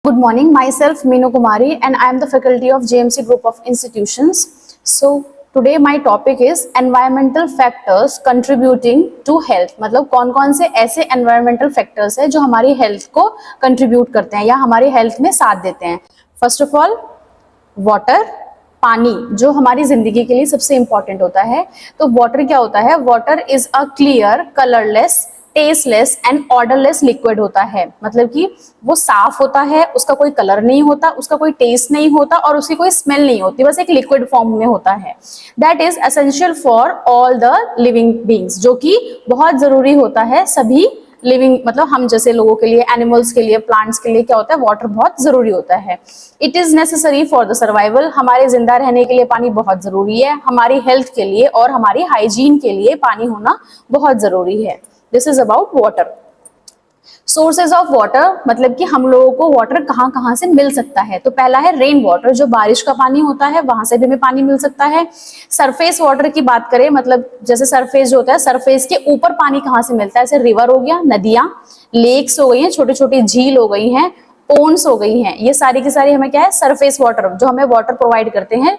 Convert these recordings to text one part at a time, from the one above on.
Good morning, myself Meenu Kumari and I am the faculty of JMC Group of Institutions. So today my topic is environmental factors contributing to health. मतलब कौन कौन से ऐसे environmental factors है जो हमारी health को contribute करते हैं या हमारी health में साथ देते हैं. First of all, water, पानी जो हमारी जिंदगी के लिए सबसे इंपॉर्टेंट होता है. तो वाटर क्या होता है? Water is a clear, colourless, tasteless and odourless liquid होता है. मतलब कि वो साफ होता है, उसका कोई कलर नहीं होता, उसका कोई टेस्ट नहीं होता और उसकी कोई स्मेल नहीं होती, बस एक लिक्विड फॉर्म में होता है. That is essential for all the living beings, जो कि बहुत जरूरी होता है सभी लिविंग, मतलब हम जैसे लोगों के लिए, एनिमल्स के लिए, प्लांट्स के लिए क्या होता है? वाटर बहुत जरूरी होता है. It is necessary for the survival. हमारे जिंदा रहने के लिए पानी बहुत जरूरी है. हमारी हेल्थ के लिए और हमारी हाइजीन के लिए पानी होना बहुत जरूरी है. This is about water. Sources of water, मतलब कि हम लोगों को वाटर कहाँ कहाँ से मिल सकता है. तो पहला है रेन वाटर, जो बारिश का पानी होता है, वहां से भी हमें पानी मिल सकता है. सरफेस वाटर की बात करें, मतलब जैसे सरफेस जो होता है, सरफेस के ऊपर पानी कहाँ से मिलता है? जैसे रिवर हो गया, नदियां, लेक्स हो गई हैं, छोटी छोटी झील हो गई हैं, पोन्स हो गई हैं, ये सारी की सारी हमें क्या है? सरफेस वाटर, जो हमें वाटर प्रोवाइड करते हैं.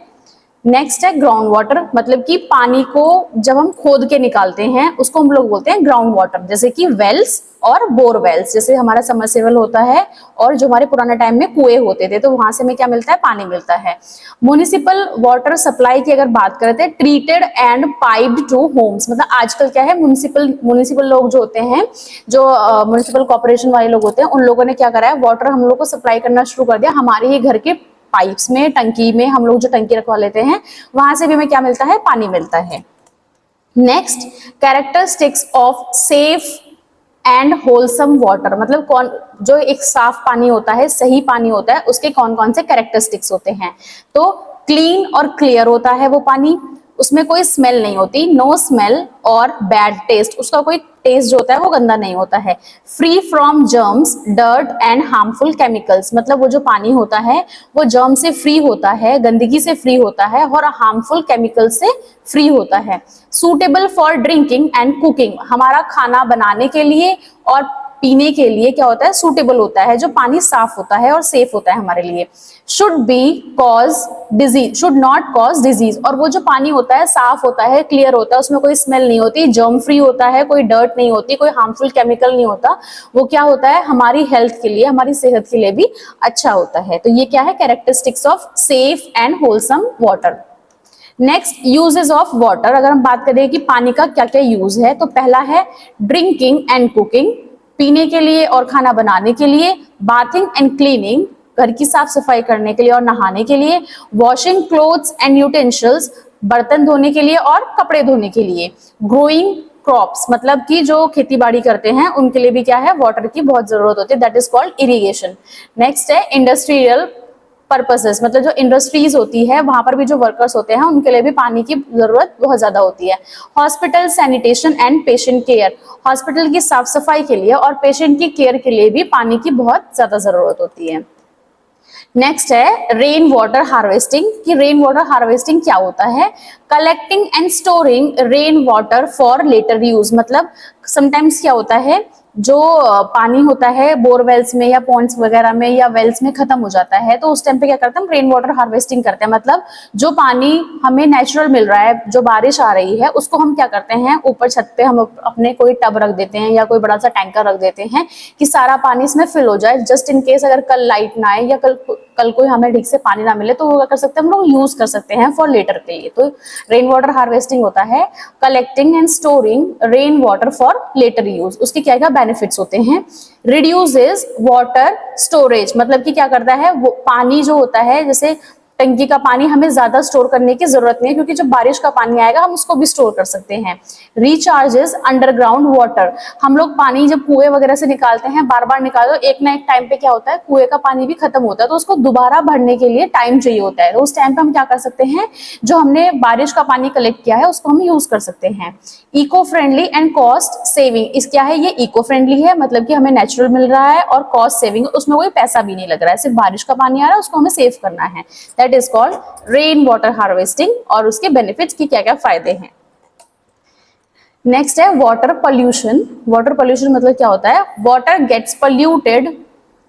नेक्स्ट है ग्राउंड वाटर, मतलब कि पानी को जब हम खोद के निकालते हैं उसको हम लोग बोलते हैं ग्राउंड वाटर. जैसे कि वेल्स और बोरवेल्स, जैसे हमारा समरसेबल होता है और जो हमारे पुराने टाइम में कुएं होते थे, तो वहां से हमें क्या मिलता है? पानी मिलता है. म्युनिसिपल वाटर सप्लाई की अगर बात करते हैं, treated and piped to homes. मतलब आजकल क्या है, म्युनिसिपल लोग जो होते हैं, जो म्युनिसिपल कॉर्पोरेशन वाले लोग होते हैं, उन लोगों ने क्या करा है? वाटर हम लोग को सप्लाई करना शुरू कर दिया हमारे ही घर के पाइप्स में, टंकी में. हम लोग जो टंकी रखवा लेते हैं वहां से भी हमें क्या मिलता है? पानी मिलता है. Next, characteristics of safe and wholesome water, मतलब कौन जो एक साफ पानी होता है, सही पानी होता है, उसके कौन कौन से कैरेक्टरिस्टिक्स होते हैं. तो क्लीन और क्लियर होता है वो पानी, उसमें कोई स्मेल नहीं होती, नो स्मेल और बैड टेस्ट, उसका कोई टेस्ट जो होता है वो गंदा नहीं होता है. Free from germs, dirt and harmful chemicals, मतलब वो जो पानी होता है वो जर्म से फ्री होता है, गंदगी से फ्री होता है और हार्मफुल केमिकल से फ्री होता है. Suitable for drinking and cooking, हमारा खाना बनाने के लिए और पीने के लिए क्या होता है? सूटेबल होता है, जो पानी साफ होता है और सेफ होता है हमारे लिए. Should be cause disease, should not cause disease, और वो जो पानी होता है साफ होता है, क्लियर होता है, उसमें कोई स्मेल नहीं होती, जर्म फ्री होता है, कोई डर्ट नहीं होती, कोई हार्मफुल केमिकल नहीं होता, वो क्या होता है? हमारी हेल्थ के लिए, हमारी सेहत के लिए भी अच्छा होता है. तो ये क्या है? Characteristics of safe and wholesome water. Next, uses of water. अगर हम बात करें कि पानी का क्या क्या यूज है, तो पहला है ड्रिंकिंग एंड कुकिंग, पीने के लिए और खाना बनाने के लिए. बाथिंग एंड क्लीनिंग, घर की साफ सफाई करने के लिए और नहाने के लिए. वॉशिंग क्लोथ्स एंड यूटेंसिल्स, बर्तन धोने के लिए और कपड़े धोने के लिए. ग्रोइंग क्रॉप्स, मतलब कि जो खेती बाड़ी करते हैं उनके लिए भी क्या है? वाटर की बहुत जरूरत होती है, that is called irrigation. Next है इंडस्ट्रियल पर्पसेस, मतलब जो इंडस्ट्रीज होती है वहां पर भी जो वर्कर्स होते हैं उनके लिए भी पानी की जरूरत बहुत ज्यादा होती है. Hospital sanitation and patient care, hospital की साफ सफाई के लिए और पेशेंट की केयर के लिए भी पानी की बहुत ज्यादा जरूरत होती है. नेक्स्ट है रेन वाटर हार्वेस्टिंग, कि रेन वाटर हार्वेस्टिंग क्या होता है? Collecting and storing rain water for later use, मतलब समटाइम्स क्या होता है, जो पानी होता है बोरवेल्स में या पॉन्ड्स वगैरह में या वेल्स में खत्म हो जाता है, तो उस टाइम पे क्या करते हैं? हम रेन वाटर हार्वेस्टिंग करते हैं. मतलब जो पानी हमें नेचुरल मिल रहा है, जो बारिश आ रही है, उसको हम क्या करते हैं? ऊपर छत पे हम अपने कोई टब रख देते हैं या कोई बड़ा सा टैंकर रख देते हैं कि सारा पानी इसमें फिल हो जाए, जस्ट इन केस अगर कल लाइट ना आए या कल कोई हमें ठीक से पानी ना मिले तो वो क्या कर सकते हैं? हम लोग यूज कर सकते हैं फॉर लेटर के लिए. तो रेन वाटर हार्वेस्टिंग होता है collecting and storing rain water for later use. उसके क्या क्या बेनिफिट्स होते हैं? रिड्यूसेस वाटर स्टोरेज, मतलब कि क्या करता है? वो पानी जो होता है, जैसे टंकी का पानी हमें ज्यादा स्टोर करने की जरूरत नहीं है, क्योंकि जब बारिश का पानी आएगा हम उसको भी स्टोर कर सकते हैं. रिचार्जेस अंडरग्राउंड वाटर, हम लोग पानी जब कुएं वगैरह से निकालते हैं, बार बार निकालो, एक ना एक टाइम पे क्या होता है? कुएं का पानी भी खत्म होता है, तो उसको दोबारा भरने के लिए टाइम चाहिए होता है. तो उस टाइम पे हम क्या कर सकते हैं? जो हमने बारिश का पानी कलेक्ट किया है उसको हम यूज कर सकते हैं. Eco friendly and cost saving, इस क्या है? ये इको फ्रेंडली है, मतलब कि हमें नेचुरल मिल रहा है, और कॉस्ट सेविंग, उसमें कोई पैसा भी नहीं लग रहा है, सिर्फ बारिश का पानी आ रहा है, उसको हमें सेव करना है. That is called rain water harvesting. और उसके बेनिफिट्स की क्या क्या फायदे हैं? नेक्स्ट है वाटर पॉल्यूशन. वाटर पॉल्यूशन मतलब क्या होता है? Water gets polluted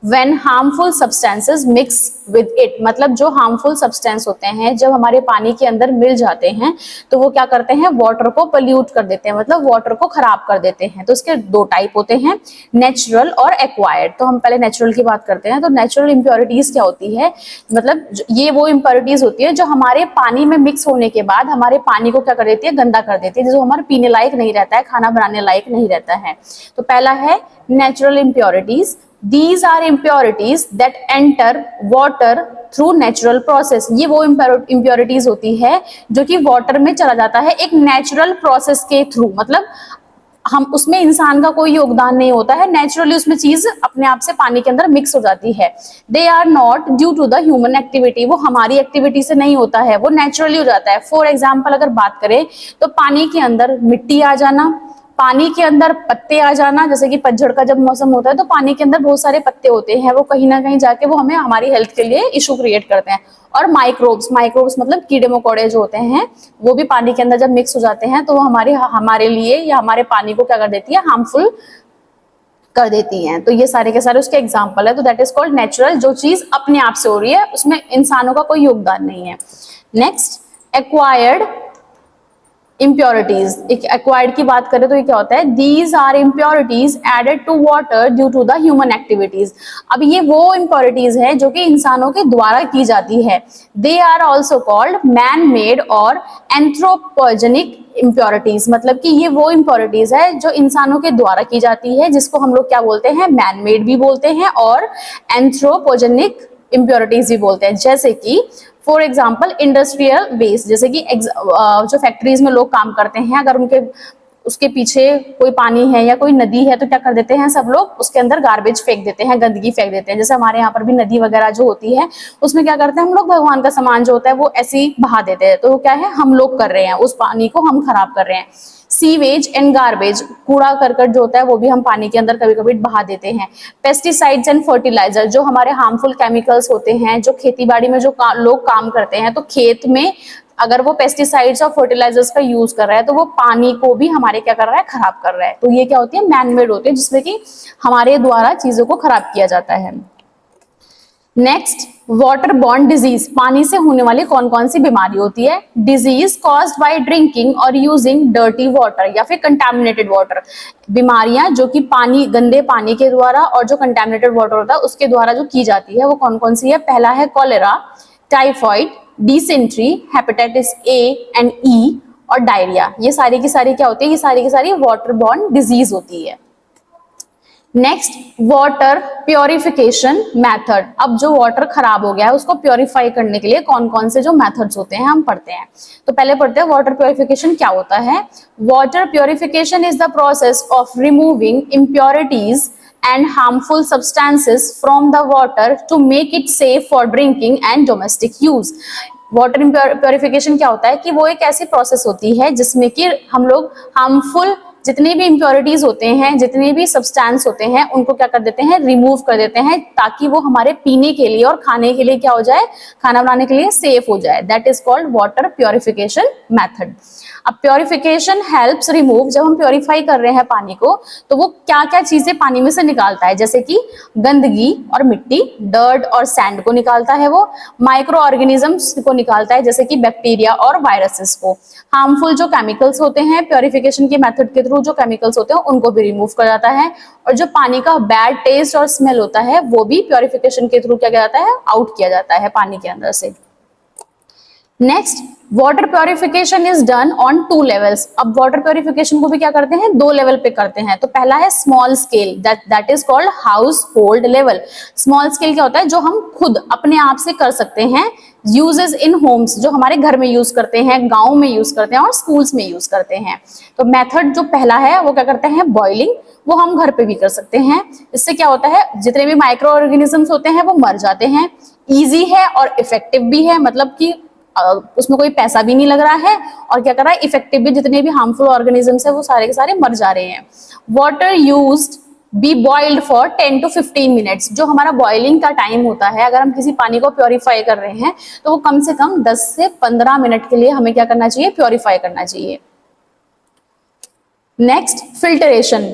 when harmful substances mix with it, मतलब जो harmful substance होते हैं जब हमारे पानी के अंदर मिल जाते हैं तो वो क्या करते हैं, वाटर को पोल्यूट कर देते हैं, मतलब वाटर को खराब कर देते हैं। तो इसके दो टाइप होते हैं, नेचुरल और एक्वायर्ड। तो हम पहले नेचुरल की बात करते हैं। तो नेचुरल इम्प्योरिटीज क्या होती है, मतलब ये वो इम्प्योरिटीज होती है जो हमारे पानी में मिक्स होने के बाद हमारे पानी को क्या कर देती है, गंदा कर देती है, जो हमारे पीने लायक नहीं रहता है, खाना बनाने लायक नहीं रहता है। तो पहला है natural impurities. These are impurities that enter water through natural process। ये वो impurities होती है जो कि वाटर में चला जाता है एक नेचुरल प्रोसेस के थ्रू, मतलब हम उसमें इंसान का कोई योगदान नहीं होता है, नेचुरली उसमें चीज अपने आप से पानी के अंदर मिक्स हो जाती है। They are not due to the human activity, वो हमारी एक्टिविटी से नहीं होता है, वो नेचुरली हो जाता है। फॉर एग्जाम्पल अगर बात करें तो पानी के अंदर मिट्टी आ जाना, पानी के अंदर पत्ते आ जाना, जैसे कि पतझड़ का जब मौसम होता है तो पानी के अंदर बहुत सारे पत्ते होते हैं, वो कहीं ना कहीं जाके वो हमें हमारी हेल्थ के लिए इशू क्रिएट करते हैं। और माइक्रोब्स, माइक्रोब्स मतलब कीड़े मकोड़े जो होते हैं वो भी पानी के अंदर जब मिक्स हो जाते हैं तो वो हमारे लिए या हमारे पानी को क्या कर देती है, हार्मफुल कर देती हैं। तो ये सारे के सारे उसके एग्जाम्पल है। तो दैट इज कॉल्ड नेचुरल, जो चीज अपने आप से हो रही है, उसमें इंसानों का कोई योगदान नहीं है। Next, acquired impurities. एक्वायर्ड की बात करें तो ये क्या होता है, these are impurities added to water due to the human activities. अब ये वो इम्प्योरिटीज है जो कि इंसानों के द्वारा की जाती है। They are also called man made और एंथ्रोपोजेनिक इम्प्योरिटीज, मतलब कि ये वो इम्प्योरिटीज है जो इंसानों के द्वारा की जाती है, जिसको हम लोग क्या बोलते हैं, मैन मेड भी बोलते हैं और एंथ्रोपोजेनिक इम्प्योरिटीज भी बोलते हैं। जैसे कि फॉर एग्जाम्पल इंडस्ट्रियल वेस्ट, जैसे कि जो फैक्ट्रीज में लोग काम करते हैं, अगर उनके उसके पीछे कोई पानी है या कोई नदी है तो क्या कर देते हैं, सब लोग उसके अंदर गार्बेज फेंक देते हैं, गंदगी फेंक देते हैं। जैसे हमारे यहाँ पर भी नदी वगैरह जो होती है उसमें क्या करते हैं हम लोग, भगवान का सामान जो होता है वो ऐसे ही बहा देते हैं। तो वो क्या है, हम लोग कर रहे हैं, उस पानी को हम खराब कर रहे हैं। सीवेज एंड गार्बेज, कूड़ा करकट जो होता है वो भी हम पानी के अंदर कभी कभी बहा देते हैं। पेस्टिसाइड्स एंड फर्टिलाइजर, जो हमारे हार्मफुल केमिकल्स होते हैं, जो खेती बाड़ी में जो लोग काम करते हैं, तो खेत में अगर वो पेस्टिसाइड्स और फर्टिलाइजर्स का यूज कर रहा है तो वो पानी को भी हमारे क्या कर रहा है, खराब कर रहा है। तो ये क्या होती है, मैन मेड होती है, जिसमें कि हमारे द्वारा चीजों को खराब किया जाता है। नेक्स्ट, वाटर बॉर्न डिजीज, पानी से होने वाली कौन कौन सी बीमारी होती है। डिजीज कॉज्ड बाय ड्रिंकिंग और यूजिंग डर्टी वाटर या फिर कंटामिनेटेड वाटर, बीमारियां जो कि पानी, गंदे पानी के द्वारा और जो कंटामिनेटेड वाटर होता है उसके द्वारा जो की जाती है वो कौन कौन सी है। पहला है cholera, typhoid, dysentery, hepatitis A and E और डायरिया। ये सारी की सारी क्या होती है, ये सारी की सारी वाटर बॉर्न डिजीज होती है। Next, water purification method. अब जो वाटर खराब हो गया है उसको प्योरीफाई करने के लिए कौन कौन से जो मेथड्स होते हैं हम पढ़ते हैं। तो पहले पढ़ते हैं वाटर प्योरिफिकेशन क्या होता है। Water purification is the process of removing impurities and harmful substances from the water to make it safe for drinking and domestic use। Water purification क्या होता है कि वो एक ऐसी प्रोसेस होती है जिसमें कि हम लोग हार्मफुल जितने भी इम्प्योरिटीज होते हैं, जितने भी सब्सटेंस होते हैं, उनको क्या कर देते हैं, रिमूव कर देते हैं, ताकि वो हमारे पीने के लिए और खाने के लिए क्या हो जाए, खाना बनाने के लिए सेफ हो जाए। That is called water purification method. अब प्योरिफिकेशन हेल्प्स रिमूव, जब हम प्योरीफाई कर रहे हैं पानी को तो वो क्या क्या चीजें पानी में से निकालता है, जैसे कि गंदगी और मिट्टी, डर्ट और सैंड को निकालता है वो, माइक्रो ऑर्गेनिजम्स को निकालता है जैसे कि बैक्टीरिया और वायरसेस को, हार्मफुल जो केमिकल्स होते हैं प्योरिफिकेशन के मेथड के थ्रू जो केमिकल्स होते हैं उनको भी रिमूव कर जाता है, और जो पानी का बैड टेस्ट और स्मेल होता है वो भी प्योरिफिकेशन के थ्रू क्या किया जाता है, आउट किया जाता है पानी के अंदर से। Next, water purification is done on 2 levels. अब वाटर प्योरिफिकेशन को भी क्या करते हैं, 2 लेवल पे करते हैं। तो पहला है small scale, that is called house hold level. Small scale क्या होता है, जो हम खुद अपने आप से कर सकते हैं, यूजेस इन होम्स, जो हमारे घर में यूज करते हैं, गांव में यूज करते हैं और स्कूल्स में यूज करते हैं। तो मेथड जो पहला है वो क्या करते हैं, बॉइलिंग, वो हम घर पे भी कर सकते हैं। इससे क्या होता है, जितने भी माइक्रो ऑर्गेनिजम्स होते हैं वो मर जाते हैं, इजी है और इफेक्टिव भी है, मतलब कि उसमें कोई पैसा भी नहीं लग रहा है, और क्या कर रहा है, इफेक्टिव भी, जितने भी हार्मफुल ऑर्गेनिजम्स है वो सारे के सारे मर जा रहे हैं। Water used be boiled for 10 to 15 minutes, जो हमारा बॉइलिंग का टाइम होता है, अगर हम किसी पानी को प्योरीफाई कर रहे हैं तो वो कम से कम 10 से 15 मिनट के लिए हमें क्या करना चाहिए, प्योरीफाई करना चाहिए। Next, filtration.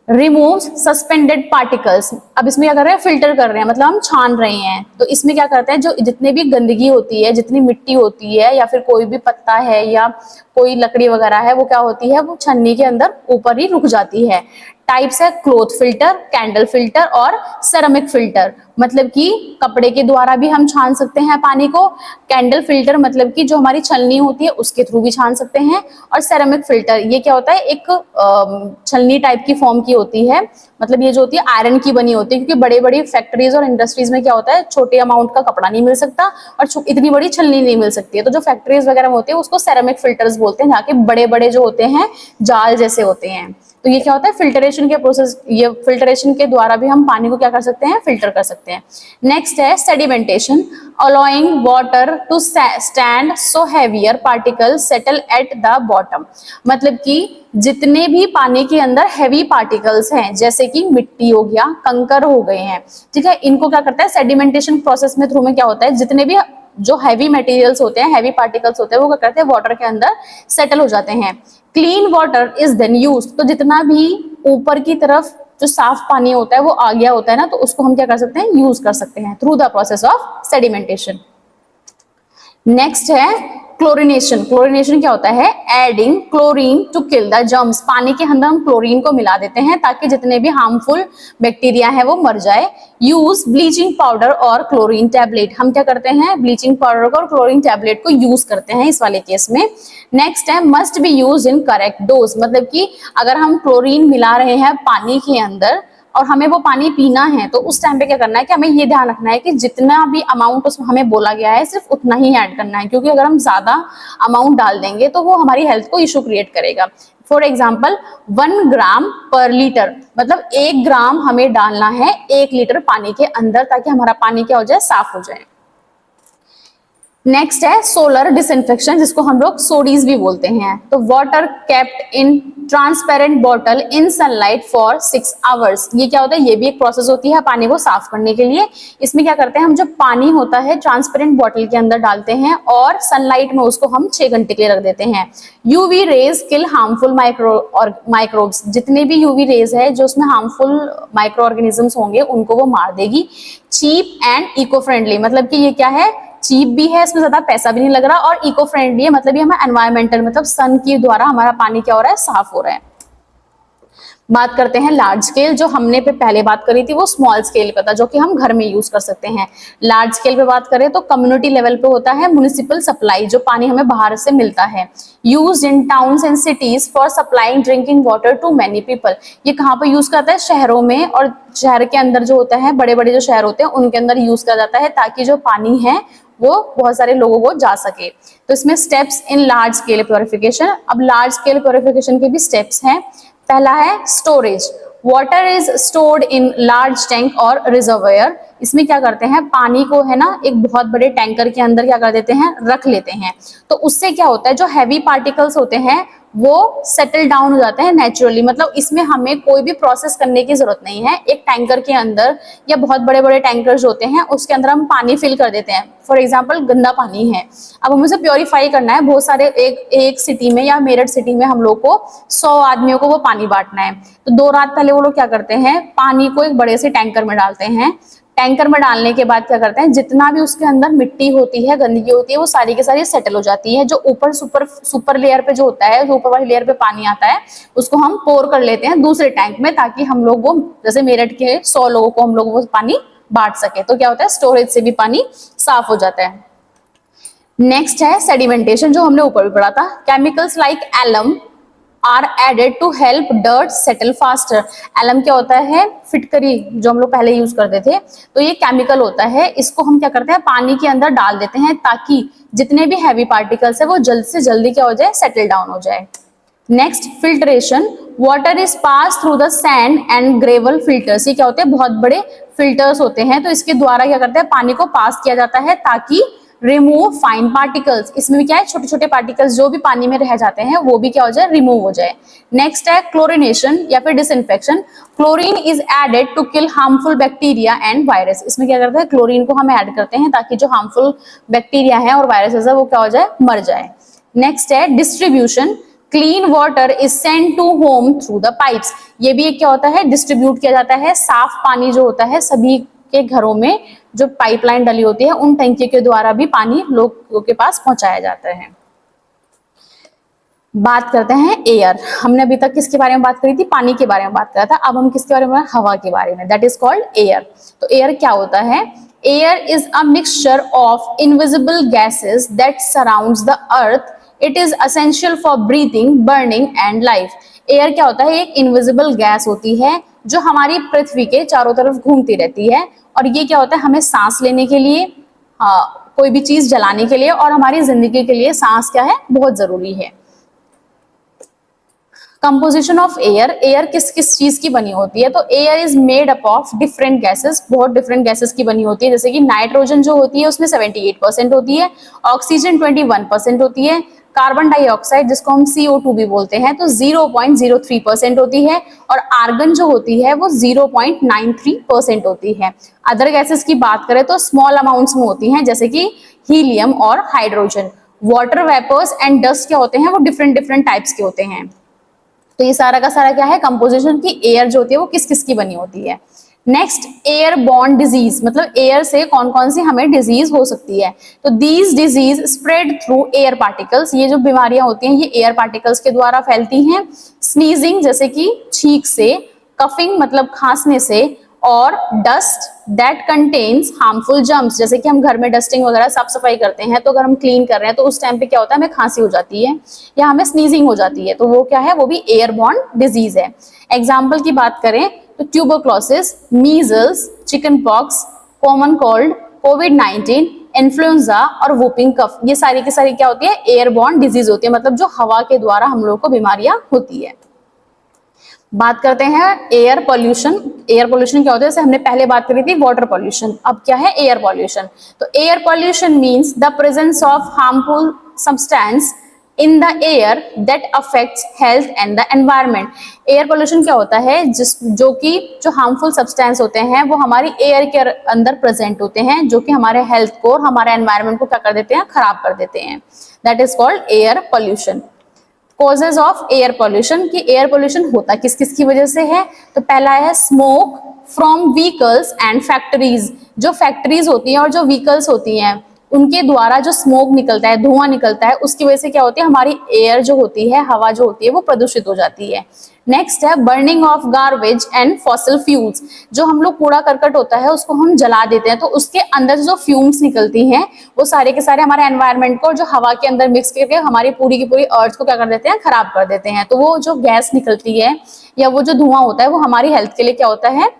Removes suspended particles. अब इसमें क्या कर रहे हैं, फिल्टर कर रहे हैं, मतलब हम छान रहे हैं। तो इसमें क्या करते हैं, जो जितने भी गंदगी होती है, जितनी मिट्टी होती है या फिर कोई भी पत्ता है या कोई लकड़ी वगैरह है, वो क्या होती है, वो छन्नी के अंदर ऊपर ही रुक जाती है। टाइप्स है क्लॉथ फिल्टर, कैंडल फिल्टर और सेरेमिक फिल्टर। मतलब कि कपड़े के द्वारा भी हम छान सकते हैं पानी को। कैंडल फिल्टर मतलब कि जो हमारी छलनी होती है उसके थ्रू भी छान सकते हैं। और सेरेमिक फिल्टर ये क्या होता है, एक छलनी टाइप की फॉर्म की होती है। मतलब ये जो होती है आयरन की बनी होती है, क्योंकि बड़े बड़ी फैक्ट्रीज और इंडस्ट्रीज में क्या होता है, छोटे अमाउंट का कपड़ा नहीं मिल सकता और इतनी बड़ी छलनी नहीं मिल सकती है। तो जो फैक्ट्रीज वगैरह में होती है उसको सेरेमिक फिल्टर्स बोलते हैं, जहाँ के बड़े बड़े जो होते हैं जाल जैसे होते हैं। तो ये क्या होता है, फिल्टरेशन के प्रोसेस, ये फिल्टरेशन के द्वारा भी हम पानी को क्या कर सकते हैं, फिल्टर कर सकते हैं। नेक्स्ट है sedimentation, allowing water to stand so heavier particle settle at the bottom. मतलब कि जितने भी पानी के अंदर हैवी पार्टिकल्स हैं, जैसे कि मिट्टी हो गया, कंकर हो गए हैं, ठीक है, इनको क्या करता है, सेडिमेंटेशन प्रोसेस में थ्रू में क्या होता है, जितने भी जो हैवी मटेरियल्स होते हैं, हैवी पार्टिकल्स होते हैं, वो क्या करते हैं, वाटर के अंदर सेटल हो जाते हैं। Clean water is then use. तो जितना भी ऊपर की तरफ जो साफ पानी होता है वो आ गया होता है ना, तो उसको हम क्या कर सकते हैं, यूज कर सकते हैं through the process of sedimentation. Next है क्लोरिनेशन। क्लोरिनेशन क्या होता है, adding chlorine to kill the germs. पानी के अंदर हम क्लोरीन को मिला देते हैं ताकि जितने भी हार्मफुल बैक्टीरिया है वो मर जाए। यूज ब्लीचिंग पाउडर और क्लोरीन टैबलेट। हम क्या करते हैं, ब्लीचिंग पाउडर को और क्लोरीन टैबलेट को यूज करते हैं इस वाले केस में। नेक्स्ट है must be use in correct dose. मतलब कि अगर हम क्लोरीन मिला रहे हैं पानी के अंदर और हमें वो पानी पीना है, तो उस टाइम पे क्या करना है कि हमें ये ध्यान रखना है कि जितना भी अमाउंट उसमें हमें बोला गया है सिर्फ उतना ही ऐड करना है, क्योंकि अगर हम ज्यादा अमाउंट डाल देंगे तो वो हमारी हेल्थ को इशू क्रिएट करेगा। फॉर एग्जाम्पल 1 ग्राम पर लीटर, मतलब 1 ग्राम हमें डालना है 1 लीटर पानी के अंदर, ताकि हमारा पानी क्या हो जाए, साफ हो जाए। नेक्स्ट है सोलर डिसइंफेक्शन, जिसको हम लोग सोडीज भी बोलते हैं। तो water kept in transparent bottle in sunlight for 6 hours. ये क्या होता है, ये भी एक प्रोसेस होती है पानी को साफ करने के लिए। इसमें क्या करते हैं, हम जो पानी होता है ट्रांसपेरेंट बॉटल के अंदर डालते हैं और सनलाइट में उसको हम 6 घंटे के लिए रख देते हैं। यूवी रेज किल हार्मफुल माइक्रोब्स। जितने भी यूवी रेज है जो उसमें हार्मफुल माइक्रो ऑर्गेनिजम्स होंगे उनको वो मार देगी। चीप एंड इको फ्रेंडली, मतलब कि ये क्या है, चीप भी है, इसमें ज्यादा पैसा भी नहीं लग रहा, और इको फ्रेंडली है, मतलब ये हमारा एनवायरमेंटल, मतलब सन के द्वारा हमारा पानी क्या हो रहा है, साफ हो रहा है। बात करते हैं लार्ज स्केल। जो हमने पहले बात करी थी वो स्मॉल स्केल पे था, जो कि हम घर में यूज कर सकते हैं। लार्ज स्केल पे बात करें तो कम्युनिटी लेवल पे होता है म्युनिसिपल सप्लाई, जो पानी हमें बाहर से मिलता है। Use in towns and cities for supplying drinking water to many people. ये कहाँ पर यूज करता है, शहरों में, और शहर के अंदर जो होता है, बड़े बड़े जो शहर होते हैं उनके अंदर यूज किया जाता है, ताकि जो पानी है वो बहुत सारे लोगों को जा सके। तो इसमें steps in large scale purification. अब लार्ज स्केल प्योरिफिकेशन के भी स्टेप्स हैं। पहला है storage. Water is stored in large tank और रिजर्वायर। इसमें क्या करते हैं, पानी को है ना एक बहुत बड़े टैंकर के अंदर क्या कर देते हैं, रख लेते हैं। तो उससे क्या होता है, जो हैवी पार्टिकल्स होते हैं वो सेटल डाउन हो जाते हैं नेचुरली। मतलब इसमें हमें कोई भी प्रोसेस करने की जरूरत नहीं है। एक टैंकर के अंदर या बहुत बड़े बड़े टैंकर्स होते हैं, उसके अंदर हम पानी फिल कर देते हैं। फॉर एग्जांपल गंदा पानी है, अब हमें उसे प्योरीफाई करना है। बहुत सारे एक सिटी में या मेरठ सिटी में हम लोग को 100 आदमियों को वो पानी बांटना है। तो 2 रात पहले वो लोग क्या करते हैं, पानी को एक बड़े से टैंकर में डालते हैं। टैंकर में डालने के बाद क्या करते हैं, जितना भी उसके अंदर मिट्टी होती है, गंदगी होती है, वो सारी की सारी सेटल हो जाती है। जो ऊपर सुपर लेयर पे जो होता है, जो ऊपर वाली लेयर पे पानी आता है, उसको हम पोर कर लेते हैं दूसरे टैंक में, ताकि हम लोग वो, जैसे मेरठ के 100 लोगों को हम लोग वो पानी बांट सके। तो क्या होता है, स्टोरेज से भी पानी साफ हो जाता है। नेक्स्ट है सेडिमेंटेशन, जो हमने ऊपर भी पढ़ा था। Chemicals like alum are added to help dirt settle faster. Alum क्या होता है, फिटकरी, जो हम लोग पहले यूज करते थे। तो ये केमिकल होता है, इसको हम क्या करते हैं, पानी के अंदर डाल देते हैं, ताकि जितने भी हैवी पार्टिकल्स है वो जल्द से जल्दी क्या हो जाए, सेटल डाउन हो जाए। Next filtration. Water is pass through the sand and gravel filters. ये क्या होते हैं, बहुत बड़े फिल्टर्स होते हैं। तो इसके द्वारा क्या करते हैं, पानी को पास किया जाता है, ताकि रिमूव फाइन पार्टिकल्स। इसमें भी क्या है, छोटे छोटे पार्टिकल्स जो भी पानी में रह जाते हैं वो भी क्या हो जाए, रिमूव हो जाए। नेक्स्ट है क्लोरिनेशन या फिर disinfection. Chlorine is added to kill harmful bacteria and virus. इसमें क्या करते हैं, क्लोरीन को हम ऐड करते हैं ताकि जो हार्मफुल बैक्टीरिया है और वायरसेस है वो क्या हो जाए, मर जाए। नेक्स्ट है distribution. Clean water is sent to home through the pipes, ये भी एक क्या होता है, डिस्ट्रीब्यूट किया जाता है, साफ पानी जो होता है सभी के घरों में जो पाइपलाइन डली होती है उन टंकी के द्वारा भी पानी लोगों के पास पहुंचाया जाता है। बात करते हैं एयर, हमने अभी तक किसके बारे में बात करी थी, पानी के बारे में बात करा था, अब हम किसके बारे में, हवा के बारे में, दैट इज कॉल्ड एयर। तो एयर क्या होता है, air is a mixture of invisible gases that surrounds the earth, it is essential for breathing, burning and life. Air क्या होता है, एक इनविजिबल गैस होती है जो हमारी पृथ्वी के चारों तरफ घूमती रहती है, और ये क्या होता है, हमें सांस लेने के लिए, कोई भी चीज जलाने के लिए, और हमारी जिंदगी के लिए सांस क्या है, बहुत जरूरी है। कंपोजिशन ऑफ एयर, एयर किस किस चीज की बनी होती है, तो air is made up of different gases, बहुत डिफरेंट गैसेस की बनी होती है, जैसे कि नाइट्रोजन जो होती है उसमें 78% होती है, ऑक्सीजन 21% होती है, कार्बन डाइऑक्साइड जिसको हम CO2 भी बोलते हैं तो 0.03% होती है, और आर्गन जो होती है वो 0.93% होती है। अदर गैसेस की बात करें तो स्मॉल अमाउंट्स में होती हैं, जैसे कि हीलियम और hydrogen. Water vapours and dust क्या होते हैं, वो डिफरेंट डिफरेंट टाइप्स के होते हैं। तो ये सारा का सारा क्या है, कंपोजिशन की एयर जो होती है वो किस किस की बनी होती है। नेक्स्ट, एयर बॉर्न डिजीज, मतलब एयर से कौन कौन सी हमें डिजीज हो सकती है, तो these disease spread through air particles, ये जो बीमारियां होती हैं ये एयर पार्टिकल्स के द्वारा फैलती हैं। स्नीजिंग जैसे कि छींक से, कफिंग मतलब खांसने से, और dust that contains harmful germs, जैसे कि हम घर में डस्टिंग वगैरह साफ सफाई करते हैं तो अगर हम क्लीन कर रहे हैं तो उस टाइम पे क्या होता है, हमें खांसी हो जाती है या हमें स्नीजिंग हो जाती है, तो वो क्या है, वो भी एयरबॉर्न डिजीज है। एग्जाम्पल की बात करें तो tuberculosis, measles, chicken pox, common cold, कोविड-19, इन्फ्लुएंजा और वूपिंग कफ, ये सारी की सारी क्या होती है, एयरबॉर्न डिजीज होती है, मतलब जो हवा के द्वारा हम लोग को बीमारियां होती है। बात करते हैं एयर पोल्यूशन। एयर पोल्यूशन क्या होता है, जैसे हमने पहले बात करी थी वाटर पोल्यूशन, अब क्या है एयर पोल्यूशन। तो air pollution means the presence of harmful substance in the air that affects health and the environment. Air pollution क्या होता है, जो हार्मफुल सब्सटेंस होते हैं वो हमारी एयर के अंदर प्रेजेंट होते हैं, जो कि हमारे हेल्थ को और हमारे एनवायरनमेंट को क्या कर देते हैं, खराब कर देते हैं, that is called air pollution. Causes of air pollution, कि एयर पोल्यूशन होता किस किस की वजह से है, तो पहला है smoke from vehicles and factories, जो फैक्ट्रीज होती हैं और जो व्हीकल्स होती हैं उनके द्वारा जो स्मोक निकलता है, धुआं निकलता है, उसकी वजह से क्या होती है, हमारी एयर जो होती है, हवा जो होती है वो प्रदूषित हो जाती है। नेक्स्ट है burning of garbage and fossil fuels, जो हम लोग कूड़ा करकट होता है उसको हम जला देते हैं तो उसके अंदर जो फ्यूम्स निकलती हैं वो सारे के सारे हमारे एनवायरनमेंट को जो हवा के अंदर मिक्स करके हमारी पूरी की पूरी अर्थ को क्या कर देते हैं, खराब कर देते हैं। तो वो जो गैस निकलती है या वो जो धुआं होता है वो हमारी हेल्थ के लिए क्या होता है,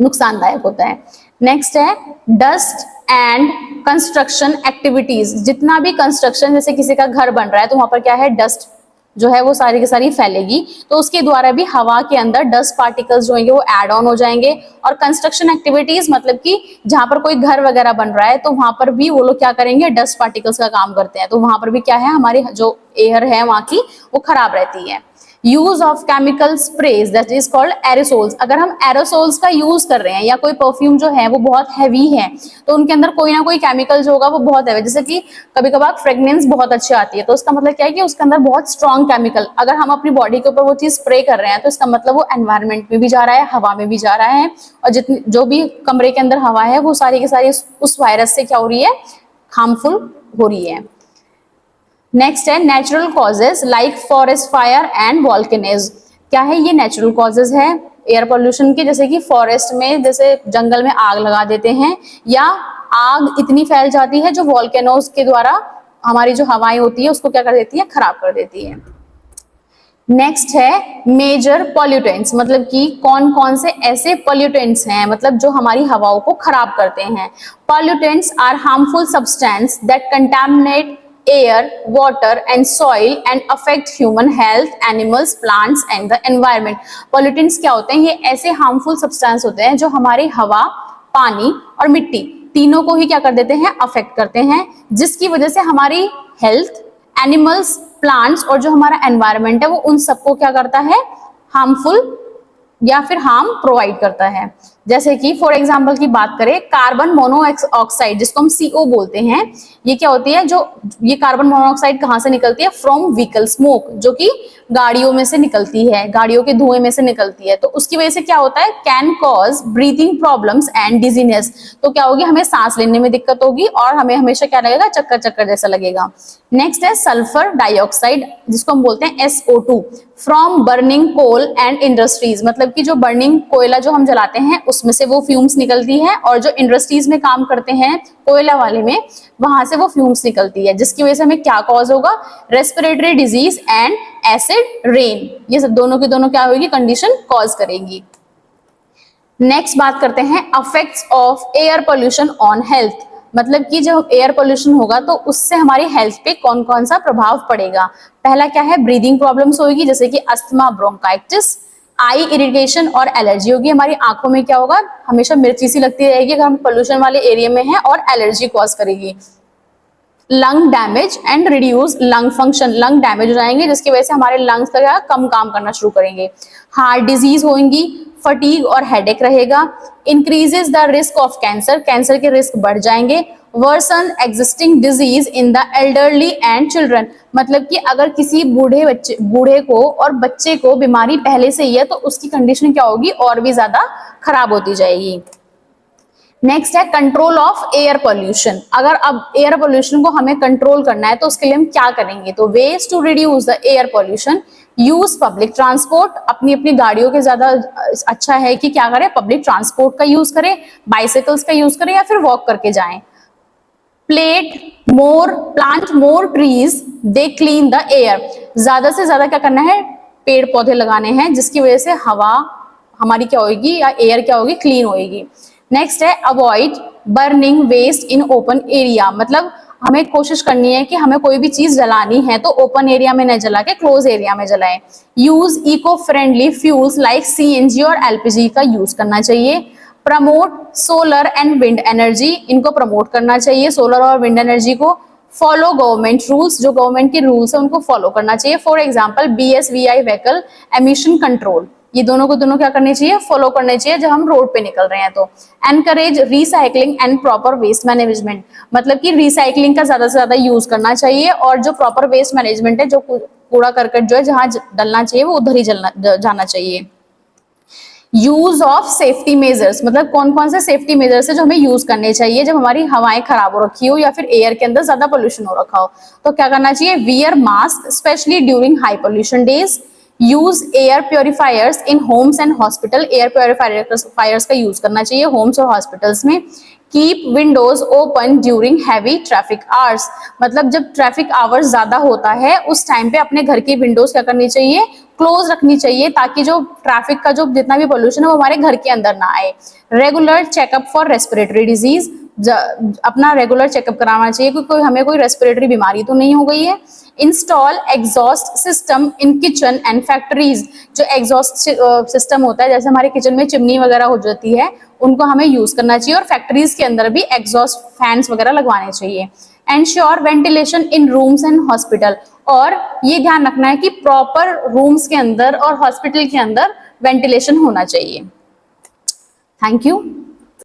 नुकसानदायक होता है। नेक्स्ट है डस्ट एंड कंस्ट्रक्शन एक्टिविटीज, जितना भी कंस्ट्रक्शन, जैसे किसी का घर बन रहा है तो वहां पर क्या है, डस्ट जो है वो सारी की सारी फैलेगी, तो उसके द्वारा भी हवा के अंदर डस्ट पार्टिकल्स जो होंगे वो ऐड ऑन हो जाएंगे। और कंस्ट्रक्शन एक्टिविटीज मतलब कि जहां पर कोई घर वगैरह बन रहा है तो वहां पर भी वो लोग क्या करेंगे, डस्ट पार्टिकल्स का काम करते हैं, तो वहां पर भी क्या है, हमारी जो एयर है वहां की वो खराब रहती है। Use of chemical sprays that is called aerosols, अगर हम एरोसोल्स का यूज कर रहे हैं या कोई परफ्यूम जो है वो बहुत हैवी है तो उनके अंदर कोई ना कोई केमिकल जो होगा वो बहुत हैवी, जैसे कि कभी कभार फ्रेग्रेंस बहुत अच्छी आती है तो उसका मतलब क्या है कि उसके अंदर बहुत स्ट्रॉन्ग केमिकल, अगर हम अपनी बॉडी के ऊपर वो चीज स्प्रे कर रहे हैं तो इसका मतलब वो एनवायरनमेंट में भी जा रहा है, हवा में भी जा रहा है, और जितनी जो भी कमरे के अंदर हवा है वो सारी की सारी उस वायरस से क्या हो रही है, हार्मफुल हो रही है। नेक्स्ट है natural causes like forest fire and volcanoes, क्या है ये नेचुरल कॉजेज है एयर पोल्यूशन के, जैसे कि फॉरेस्ट में, जैसे जंगल में आग लगा देते हैं या आग इतनी फैल जाती है जो वॉल्केनोज के द्वारा हमारी जो हवाएं होती है उसको क्या कर देती है, खराब कर देती है। नेक्स्ट है मेजर पॉल्यूटेंट्स, मतलब कि कौन कौन से ऐसे पॉल्यूटेंट्स हैं, मतलब जो हमारी हवाओं को खराब करते हैं। Pollutants are harmful substance that contaminate air, water and soil and affect human health, animals, plants and the environment। pollutants क्या होते हैं, ये ऐसे harmful substance होते हैं जो हमारी हवा, पानी और मिट्टी तीनों को ही क्या कर देते हैं, अफेक्ट करते हैं, जिसकी वजह से हमारी हेल्थ, एनिमल्स, प्लांट्स और जो हमारा एनवायरनमेंट है वो उन सबको क्या करता है, हार्मफुल या फिर हार्म प्रोवाइड करता है। जैसे कि फॉर एग्जांपल की बात करें, कार्बन मोनोऑक्साइड जिसको हम CO बोलते हैं, ये क्या होती है, जो ये कार्बन मोनोऑक्साइड कहाँ से निकलती है, फ्रॉम व्हीकल स्मोक, जो कि गाड़ियों में से निकलती है, गाड़ियों के धुएं में से निकलती है। तो उसकी वजह से क्या होता है, can cause breathing problems and dizziness. तो क्या होगी, हमें सांस लेने में दिक्कत होगी और हमें हमेशा क्या लगेगा, चक्कर चक्कर जैसा लगेगा। नेक्स्ट है सल्फर डाइऑक्साइड जिसको हम बोलते हैं SO2 from burning coal and industries, मतलब कि जो बर्निंग कोयला जो हम जलाते हैं उसमें से वो फ्यूम्स निकलती है, और जो इंडस्ट्रीज में काम करते हैं कोयला वाले में, वहां से वो फ्यूम्स निकलती है, जिसकी वजह से हमें क्या कॉज होगा, respiratory disease and acid rain. ये सब दोनों की दोनों क्या होगी, कंडीशन कॉज करेंगी। नेक्स्ट बात करते हैं affects of air pollution on health, मतलब कि जब एयर पोल्यूशन होगा तो उससे हमारी हेल्थ पे कौन कौन सा प्रभाव पड़ेगा। पहला क्या है, ब्रीदिंग प्रॉब्लम्स होगी, जैसे कि अस्थमा, ब्रोंकाइटिस, आई इरिटेशन और एलर्जी होगी। हमारी आंखों में क्या होगा, हमेशा मिर्ची सी लगती रहेगी अगर हम पोल्यूशन वाले एरिया में हैं, और एलर्जी कॉज करेगी। Lung damage and reduce lung function, lung damage हो जाएंगे जिसकी वजह से हमारे लंग्स का कम काम करना शुरू करेंगे। हार्ट डिजीज होंगी, फटीग और हेडेक रहेगा। Increases the risk of cancer, cancer के रिस्क बढ़ जाएंगे। Worsen existing disease in the elderly and children, मतलब कि अगर किसी बूढ़े को और बच्चे को बीमारी पहले से ही है तो उसकी कंडीशन क्या होगी, और भी ज्यादा खराब होती जाएगी। नेक्स्ट है कंट्रोल ऑफ एयर पोल्यूशन, अगर अब एयर पोल्यूशन को हमें कंट्रोल करना है तो उसके लिए हम क्या करेंगे, तो ways to reduce the air pollution, use public transport, अपनी अपनी गाड़ियों के ज्यादा अच्छा है कि क्या करें, पब्लिक ट्रांसपोर्ट का यूज करें, बाइसाइकिल्स का यूज करें या फिर वॉक करके जाएं। Plant more trees, they clean the air, ज्यादा से ज्यादा क्या करना है, पेड़ पौधे लगाने हैं जिसकी वजह से हवा हमारी क्या होगी, या एयर क्या होगी, क्लीन होगी। नेक्स्ट है avoid burning waste in open area, मतलब हमें कोशिश करनी है कि हमें कोई भी चीज जलानी है तो ओपन एरिया में न जला के क्लोज एरिया में जलाएं। Use eco friendly fuels like CNG और LPG का यूज करना चाहिए। Promote solar and wind energy, इनको प्रमोट करना चाहिए, सोलर और विंड एनर्जी को। फॉलो गवर्नमेंट रूल्स, जो गवर्नमेंट के रूल्स है उनको फॉलो करना चाहिए। For example BSVI vehicle emission control, ये दोनों को दोनों क्या करने चाहिए, फॉलो करने चाहिए जब हम रोड पे निकल रहे हैं तो। Encourage recycling and proper waste management, मतलब कि रिसाइकलिंग का ज्यादा से ज्यादा यूज करना चाहिए, और जो प्रॉपर वेस्ट मैनेजमेंट है, जो कूड़ा करकट जो है जहां डलना चाहिए वो उधर ही जाना चाहिए। यूज ऑफ सेफ्टी मेजर्स, मतलब कौन कौन से सेफ्टी मेजर्स है जो हमें यूज करने चाहिए जब हमारी हवाएं खराब हो रखी हो या फिर एयर के अंदर ज्यादा पोल्यूशन हो रखा हो। तो क्या करना चाहिए, wear mask specially during high pollution days. Use air purifiers in homes and hospital, air purifiers का यूज करना चाहिए होम्स और हॉस्पिटल्स में। Keep Windows open during heavy traffic hours, मतलब जब ट्रैफिक आवर्स ज्यादा होता है उस टाइम पे अपने घर की विंडोज क्या करनी चाहिए, क्लोज रखनी चाहिए, ताकि जो ट्रैफिक का जो जितना भी पोल्यूशन है वो हमारे घर के अंदर ना आए। Regular checkup for respiratory disease, अपना रेगुलर चेकअप कराना चाहिए क्योंकि हमें कोई रेस्पिरेटरी बीमारी तो नहीं हो गई है। Install exhaust system in kitchen and factories, जो एग्जॉस्ट सिस्टम होता है जैसे हमारे किचन में चिमनी वगैरह हो जाती है उनको हमें यूज करना चाहिए, और फैक्ट्रीज के अंदर भी एग्जॉस्ट फैंस वगैरह लगवाने चाहिए। Ensure ventilation in rooms and hospital, और ये ध्यान रखना है कि प्रॉपर रूम्स के अंदर और हॉस्पिटल के अंदर वेंटिलेशन होना चाहिए। Thank you.